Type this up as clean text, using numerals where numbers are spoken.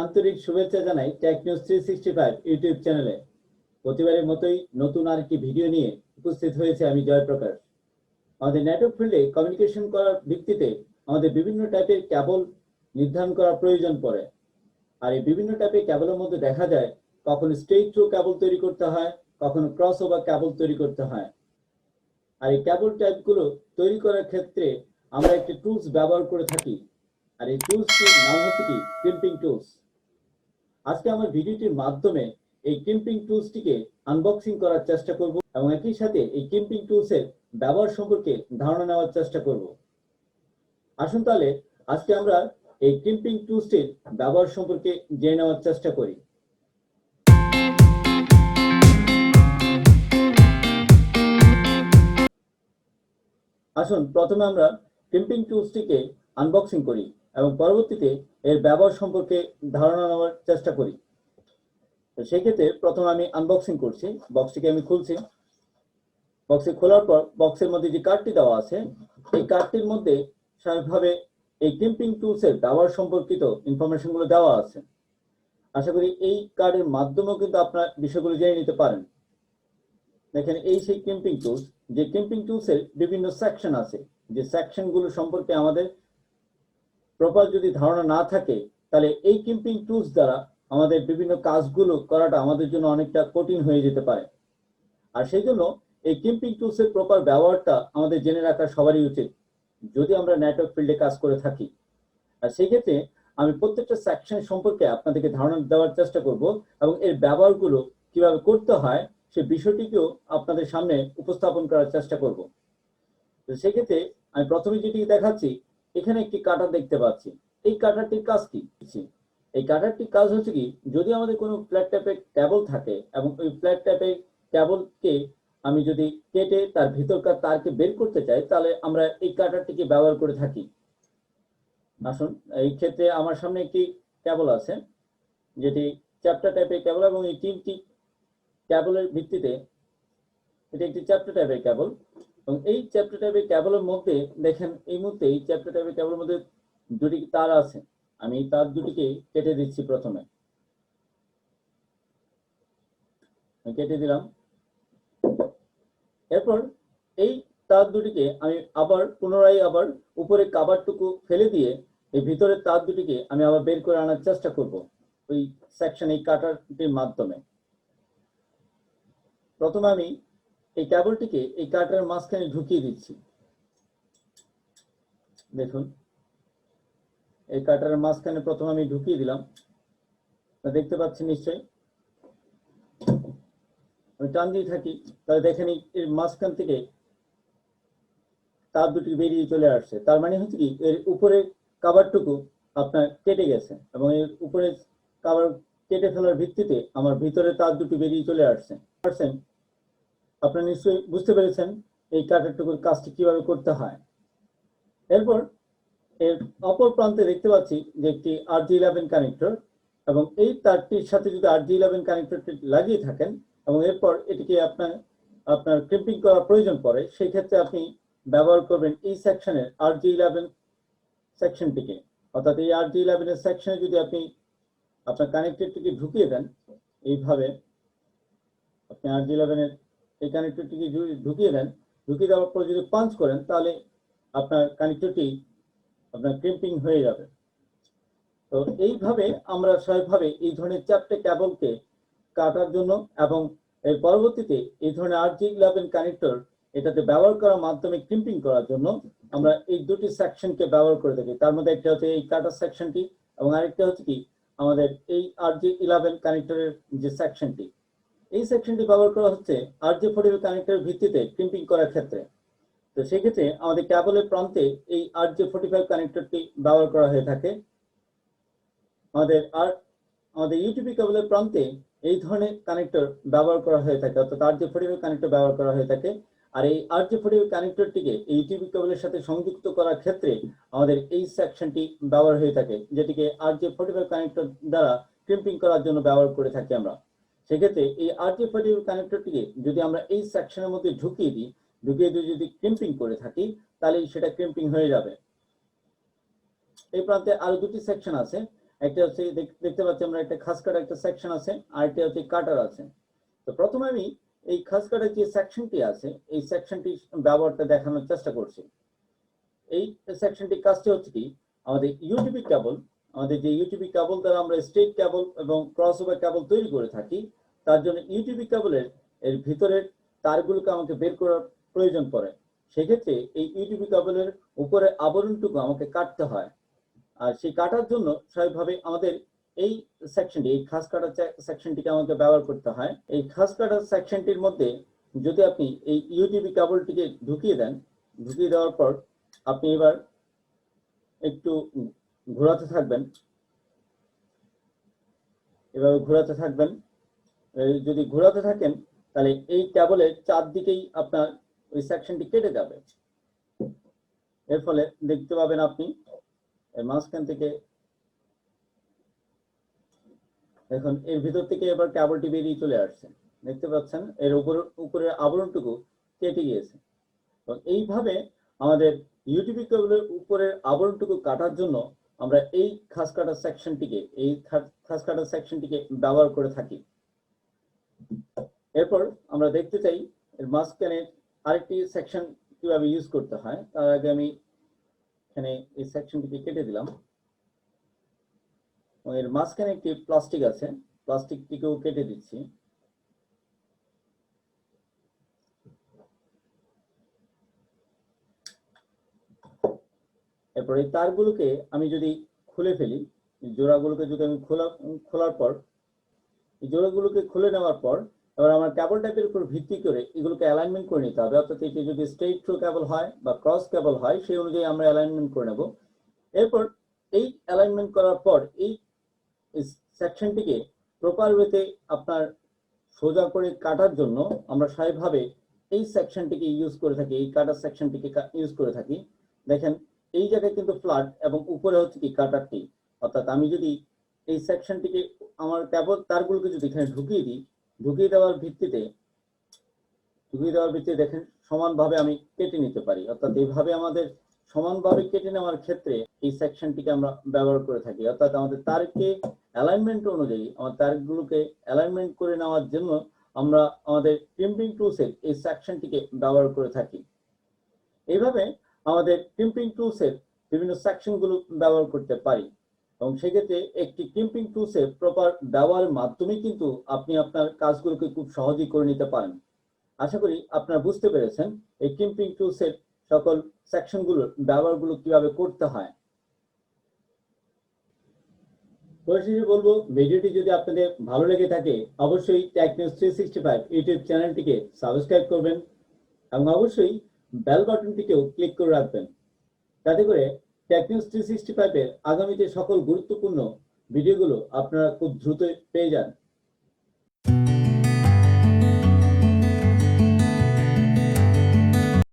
আন্তরিক শুভেচ্ছা জানাই টেক নিউজ 365 ইউটিউব চ্যানেলে। প্রতিবারের মতোই নতুন আরেকটি ভিডিও নিয়ে উপস্থিত হয়েছে আমি জয়প্রকাশ। আমাদের নেটওয়ার্ক ফিল্ডে কমিউনিকেশন করার ভিত্তিতে আমাদের বিভিন্ন টাইপের কেবল নির্ধারণ করার প্রয়োজন পড়ে। আর এই বিভিন্ন টাইপের কেবলের মধ্যে দেখা যায় কখনো স্ট্রেইট থ্রু কেবল তৈরি করতে হয়, কখনো ক্রস ওভার কেবল তৈরি করতে হয়। আর এই কেবল টাইপগুলো তৈরি করার ক্ষেত্রে আমরা একটি টুলস ব্যবহার করে থাকি। আর এই টুলসটির নাম হচ্ছে কি ক্রিম্পিং টুলস। আজকে আমার ভিডিওটির মাধ্যমে এই ক্রিম্পিং টুলসটিকে আনবক্সিং করার চেষ্টা করব এবং একই সাথে এই ক্রিম্পিং টুলসের ব্যবহার সম্পর্কে ধারণা নেওয়ার চেষ্টা করব। আসুন তাহলে আজকে আমরা এই ক্রিম্পিং টুলসটির ব্যবহার সম্পর্কে জেনে নেওয়ার চেষ্টা করি। আসুন প্রথমে আমরা ক্রিম্পিং টুলসটিকে আনবক্সিং করি এবং পরবর্তীতে এর ব্যবহার সম্পর্কে ধারণা নেওয়ার চেষ্টা করি। সেই ক্ষেত্রে প্রথমে আমি আনবক্সিং করছি, বক্সটিকে আমি খুলছি। বক্সে খোলার পর বক্সের মধ্যে যে কার্ডটি দেওয়া আছে এই কার্ডটির মধ্যে স্বাভাবিকভাবে এই ক্রিম্পিং টুলসের ব্যবহার সম্পর্কিত ইনফরমেশনগুলো দেওয়া আছে। আশা করি এই কার্ডের মাধ্যমেও কিন্তু আপনার বিষয়গুলো জেনে নিতে পারেন। দেখেন এই সেই ক্রিম্পিং টুলস, যে ক্রিম্পিং টুলসের বিভিন্ন সেকশন আছে, যে সেকশনগুলো সম্পর্কে আমাদের প্রপার যদি ধারণা না থাকে তাহলে এই ক্রিম্পিং টুলস দ্বারা আমাদের বিভিন্ন কাজগুলো করাটা আমাদের জন্য অনেকটা কঠিন হয়ে যেতে পারে। আর সেই জন্য এই ক্রিম্পিং টুলসের প্রপার ব্যবহারটা আমাদের জেনে রাখা সবারই উচিত যদি আমরা নেটওয়ার্ক ফিল্ডে কাজ করে থাকি। আর সেই ক্ষেত্রে আমি প্রত্যেকটা সেকশন সম্পর্কে আপনাদেরকে ধারণা দেওয়ার চেষ্টা করব এবং এর ব্যবহারগুলো কিভাবে করতে হয় সে বিষয়টিকেও আপনাদের সামনে উপস্থাপন করার চেষ্টা করব। তো সেক্ষেত্রে আমি প্রথমে যেটি দেখাচ্ছি, এখানে একটি কাটার দেখতে পাচ্ছি। এই কাটারটির কাজ কি? এই কাটারটির কাজ হচ্ছে কি, যদি আমাদের কোনো ফ্ল্যাট টাইপের কেবল থাকে এবং ওই ফ্ল্যাট টাইপের কেবলকে আমি যদি কেটে তার ভিতরকার তারকে বের করতে চাই তাহলে আমরা এই কাটারটিকে ব্যবহার করে থাকি। আসুন, এই ক্ষেত্রে আমার সামনে একটি কেবল আছে যেটি চ্যাপ্টার টাইপের কেবল এবং এই তিনটি কেবলের ভিত্তিতে এটি একটি চ্যাপ্টার টাইপের কেবল এবং এই চ্যাপ্টার টাইপের কেবলের মধ্যে দেখেন এই মুহূর্তে এই চ্যাপ্টার টাইপের কেবলের মধ্যে দুটি তার আছে। আমি তার দুটিকে কেটে দিচ্ছি। প্রথমে কেটে দিলাম, এরপর এই তার দুটিকে আমি আবার পুনরায় আবার উপরে কাভারটুকু ফেলে দিয়ে এই ভিতরের তার দুটিকে আমি আবার বের করে আনার চেষ্টা করব ওই সেকশন এই কাটারটির মাধ্যমে। প্রথমে আমি এই কেবলটিকে এই কাটারের মাঝখানে ঢুকিয়ে দিচ্ছি। দেখুন এই কাটারের মাঝখানে প্রথমে আমি ঢুকিয়ে দিলাম, দেখতে পাচ্ছি নিশ্চয়ই। আমি টান দিয়ে থাকি তাহলে দেখেন এর মাঝখান থেকে তার দুটি বেরিয়ে চলে আসছে। তার মানে হচ্ছে কি এর উপরে কাভারটুকু আপনার কেটে গেছে এবং এর উপরে কাভার কেটে ফেলার ভিত্তিতে আমার ভিতরে তার দুটি বেরিয়ে চলে আসছে। আপনারা নিশ্চয়ই বুঝতে পেরেছেন এই কাটারটুকুর কাজটি কিভাবে করতে হয়। এরপর এর অপর প্রান্তে দেখতে পাচ্ছি যে একটি RJ11 কানেক্টর এবং এই তারটির সাথে যদি RJ11 কানেক্টরটি লাগিয়ে থাকেন এবং এরপর এটিকে আপনার ক্রিম্পিং করার প্রয়োজন পড়ে, সেই ক্ষেত্রে আপনি ব্যবহার করবেন এই সেকশনের RJ11 সেকশনটিকে। অর্থাৎ এই RJ11 এর সেকশনে যদি আপনি আপনার কানেক্টরটিকে ঢুকিয়ে দেন, এইভাবে আপনি RJ11 এর এই কানেক্টরটিকে ঢুকিয়ে দেন, ঢুকিয়ে দেওয়ার পর যদি পাঞ্চ করেন তাহলে আপনার কানেক্টরটি আপনার ক্রিম্পিং হয়ে যাবে। তো এইভাবে আমরা স্বাভাবিকভাবে এই ধরনের চারটে কেবলকে কাটার জন্য এবং এর পরবর্তীতে এই ধরনের RJ11 কানেক্টর এটাতে ব্যবহার করার মাধ্যমে ক্রিম্পিং করার জন্য আমরা এই দুটি সেকশনকে ব্যবহার করে থাকি। তার মধ্যে একটা হচ্ছে এই কাটার সেকশনটি এবং আরেকটা হচ্ছে কি আমাদের এই RJ11 কানেক্টরের যে সেকশনটি, এই সেকশনটি ব্যবহার করা হচ্ছে RJ40 কানেক্টরের ভিত্তিতে ক্রিম্পিং করার ক্ষেত্রে। তো সেক্ষেত্রে আমাদের কেবলের প্রান্তে এই RJ45 কানেক্টরটি ব্যবহার করা হয়ে থাকে। আমাদের ইউটিপি কেবলের প্রান্তে এই ধরনের কানেক্টর ব্যবহার করা হয়ে থাকে, অর্থাৎ RJ45 কানেক্টর ব্যবহার করা হয়ে থাকে। আর এই RJ45 কানেক্টরটিকে এই ইউটিপি কেবলের সাথে সংযুক্ত করার ক্ষেত্রে আমাদের এই সেকশনটি ব্যবহার হয়ে থাকে, যেটিকে RJ45 কানেক্টর দ্বারা ক্রিম্পিং করার জন্য ব্যবহার করে থাকি আমরা। সেক্ষেত্রে এই RJ45 কানেক্টরটিকে যদি আমরা এই সেকশনের মধ্যে ঢুকিয়ে দিয়ে যদি ক্রিম্পিং করে থাকি তাহলে সেটা ক্রিম্পিং হয়ে যাবে। এই প্রান্তে আরো দুটি সেকশন আছে একটা হচ্ছে দেখতে পাচ্ছি আমরা একটা খাস কাটা একটা সেকশন আছে, আর একটা হচ্ছে কাটার আছে। তো প্রথমে আমি এই খাস কাটার যে সেকশনটি আছে এই সেকশনটি ব্যবহারটা দেখানোর চেষ্টা করছি। এই সেকশনটি কাজটি হচ্ছে কি, আমাদের ইউটিপি কেবল, আমাদের যে ইউটিপি কেবল দ্বারা আমরা স্ট্রেট কেবল এবং ক্রস ওভার কেবল তৈরি করে থাকি, তার জন্য ইউটিপি কেবলের এর ভিতরের তারগুলোকে আমাকে বের করার প্রয়োজন পড়ে। সেক্ষেত্রে এই ইউটিপি কেবলের উপরে আবরণটুকু আমাকে কাটতে হয়। আর সেই কাটার জন্য স্বাভাবিকভাবে আমাদের এই সেকশনটি, এই খাস কাটার সেকশনটিকে আমাকে ব্যবহার করতে হয়। এই খাস কাটার সেকশনটির মধ্যে যদি আপনি এই ইউটিপি কেবলটিকে ঢুকিয়ে দেন, ঢুকিয়ে দেওয়ার পর আপনি এবার একটু ঘোরাতে থাকবেন, এভাবে ঘোরাতে থাকবেন। যদি ঘোরাতে থাকেন তাহলে এই কেবলের চারদিকেই আপনার ওই সেকশনটি কেটে যাবে। এর ফলে দেখতে পাবেন আপনি মাঝখান থেকে, এখন এর ভিতর থেকে এবার কেবলটি বেরিয়ে চলে আসছে, দেখতে পাচ্ছেন এর উপরের আবরণটুকু কেটে গিয়েছে। এইভাবে আমাদের ইউটিপি কেবলের উপরের আবরণটুকু কাটার জন্য আমরা এই খাস কাটার সেকশনটিকে ব্যবহার করে থাকি। এরপর আমরা দেখতে চাই এর মাঝখানে আরেকটি সেকশন কিভাবে ইউজ করতে হয়। তার আগে আমি এখানে এই সেকশনটিকে কেটে দিলাম। এর মাঝখানে একটি প্লাস্টিক আছে, প্লাস্টিকটিকেও কেটে দিচ্ছি। এরপর এই তারগুলোকে আমি যদি খুলে ফেলি, জোড়াগুলোকে যদি আমি খোলার পর, এই জোড়াগুলোকে খুলে নেওয়ার পর এবার আমার কেবল টাইপের উপর ভিত্তি করে এগুলোকে অ্যালাইনমেন্ট করে নিতে হবে। অর্থাৎ এটি যদি স্ট্রেইট থ্রু কেবল হয় বা ক্রস কেবল হয় সেই অনুযায়ী আমরা অ্যালাইনমেন্ট করে নেব। এরপর এই অ্যালাইনমেন্ট করার পর এই সেকশনটিকে প্রপার ওয়েতে আপনার সোজা করে কাটার জন্য আমরা স্বাভাবিকভাবে এই সেকশনটিকে ইউজ করে থাকি, এই কাটার সেকশনটিকে ইউজ করে থাকি। দেখেন এই জায়গায় কিন্তু ফ্ল্যাট এবং উপরে হচ্ছে কি কাটারটি। অর্থাৎ আমি যদি এই সেকশনটিকে আমার কেবল তারগুলোকে যদি এখানে ঢুকিয়ে দেওয়ার ভিত্তিতে দেখেন সমানভাবে আমি কেটে নিতে পারি। অর্থাৎ এইভাবে আমাদের সমানভাবে কেটে নেওয়ার ক্ষেত্রে এই সেকশনটিকে আমরা ব্যবহার করে থাকি। অর্থাৎ আমাদের তারকে অ্যালাইনমেন্ট অনুযায়ী আমার তারগুলোকে অ্যালাইনমেন্ট করে নেওয়ার জন্য আমরা আমাদের ক্রিম্পিং টুলসের এই সেকশনটিকে ব্যবহার করে থাকি। এইভাবে আমাদের ক্রিম্পিং টুলসের বিভিন্ন সেকশনগুলো ব্যবহার করতে পারি এবং সেক্ষেত্রে একটি ক্রিম্পিং টুলসের প্রপার ব্যবহারের মাধ্যমে কিন্তু আপনি আপনার কাজগুলোকে খুব সহজেই করে নিতে পারেন। আশা করি আপনারা বুঝতে পেরেছেন এই ক্রিম্পিং টুলসের সকল সেকশনগুলোর ব্যবহারগুলো কিভাবে করতে হয়। পরিশেষে বলবো, ভিডিওটি যদি আপনাদের ভালো লেগে থাকে অবশ্যই টেক নিউজ 365 ইউটিউব চ্যানেলটিকে সাবস্ক্রাইব করবেন এবং অবশ্যই বেল বাটনটিকেও ক্লিক করে রাখবেন, যাতে করে টেক নিউজ 365 এর আগামীতে সকল গুরুত্বপূর্ণ ভিডিওগুলো আপনারা খুব দ্রুত পেয়ে যান।